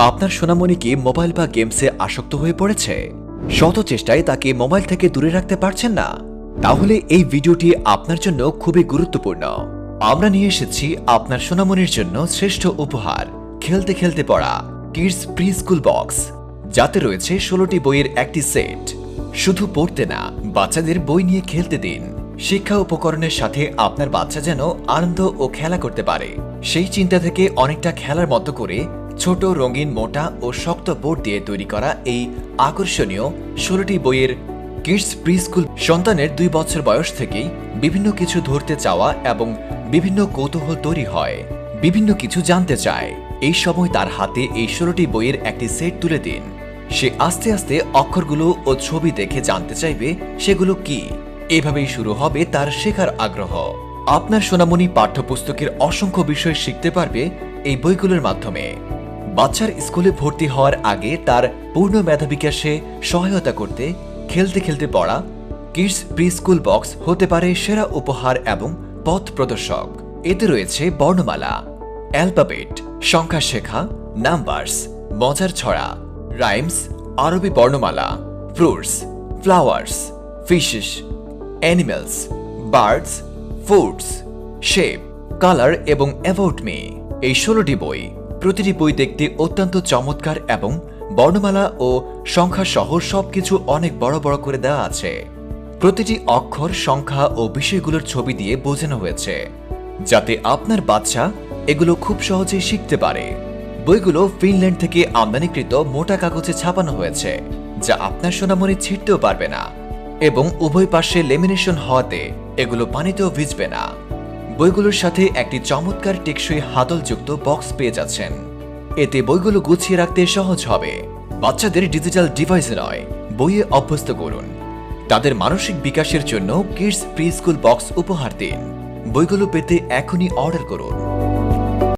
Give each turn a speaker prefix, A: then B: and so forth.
A: আপনার সোনামণি কি মোবাইল বা গেমসে আসক্ত হয়ে পড়েছে? শত চেষ্টায় তাকে মোবাইল থেকে দূরে রাখতে পারছেন না? তাহলে এই ভিডিওটি আপনার জন্য খুবই গুরুত্বপূর্ণ। আমরা নিয়ে এসেছি আপনার সোনামণির জন্য শ্রেষ্ঠ উপহার, খেলতে খেলতে পড়া কিডস প্রি স্কুল বক্স, যাতে রয়েছে 16টি বইয়ের একটি সেট। শুধু পড়তে না, বাচ্চাদের বই নিয়ে খেলতে দিন। শিক্ষা উপকরণের সাথে আপনার বাচ্চা যেন আনন্দ ও খেলা করতে পারে, সেই চিন্তা থেকে অনেকটা খেলার মতো করে ছোট, রঙিন, মোটা ও শক্ত বোর্ড দিয়ে তৈরি করা এই আকর্ষণীয় 16টি বইয়ের কিডস প্রি স্কুল সন্তানের 2 বছর বয়স থেকেই বিভিন্ন কিছু ধরতে চাওয়া এবং বিভিন্ন কৌতূহল তৈরি হয়, বিভিন্ন কিছু জানতে চায়। এই সময় তার হাতে এই 16টি বইয়ের একটি সেট তুলে দিন। সে আস্তে আস্তে অক্ষরগুলো ও ছবি দেখে জানতে চাইবে সেগুলো কি। এভাবেই শুরু হবে তার শেখার আগ্রহ। আপনার সোনামণি পাঠ্যপুস্তকের অসংখ্য বিষয় শিখতে পারবে এই বইগুলোর মাধ্যমে। বাচ্চার স্কুলে ভর্তি হওয়ার আগে তার পূর্ণ মেধা বিকাশে সহায়তা করতে খেলতে খেলতে পড়া কিডস প্রি স্কুল বক্স হতে পারে সেরা উপহার এবং পথ প্রদর্শক। এতে রয়েছে বর্ণমালা, অ্যালফাবেট, সংখ্যা শেখা, নাম্বারস, মজার ছড়া, রাইমস, আরবি বর্ণমালা, fruits, flowers, fishes, animals, birds, foods, shape, colour এবং অ্যাবাউট মি। এই 16টি বই, প্রতিটি বই দেখতে অত্যন্ত চমৎকার এবং বর্ণমালা ও সংখ্যা সহ সবকিছু অনেক বড় বড় করে দেওয়া আছে। প্রতিটি অক্ষর, সংখ্যা ও বিষয়গুলোর ছবি দিয়ে বোঝানো হয়েছে, যাতে আপনার বাচ্চা এগুলো খুব সহজেই শিখতে পারে। বইগুলো ফিনল্যান্ড থেকে আমদানিকৃত মোটা কাগজে ছাপানো হয়েছে, যা আপনার সোনামণি ছিঁড়তেও পারবে না, এবং উভয় পাশে লেমিনেশন হওয়াতে এগুলো পানিতেও ভিজবে না। বইগুলোর সাথে একটি চমৎকার টেকসই হাতলযুক্ত বক্স পেয়ে যাচ্ছেন। এতে বইগুলো গুছিয়ে রাখতে সহজ হবে। বাচ্চাদের ডিজিটাল ডিভাইসে নয়, বইয়ে অভ্যস্ত করুন। তাদের মানসিক বিকাশের জন্য কিডস প্রি স্কুল বক্স উপহার দিন। বইগুলো পেতে এখনই অর্ডার করুন।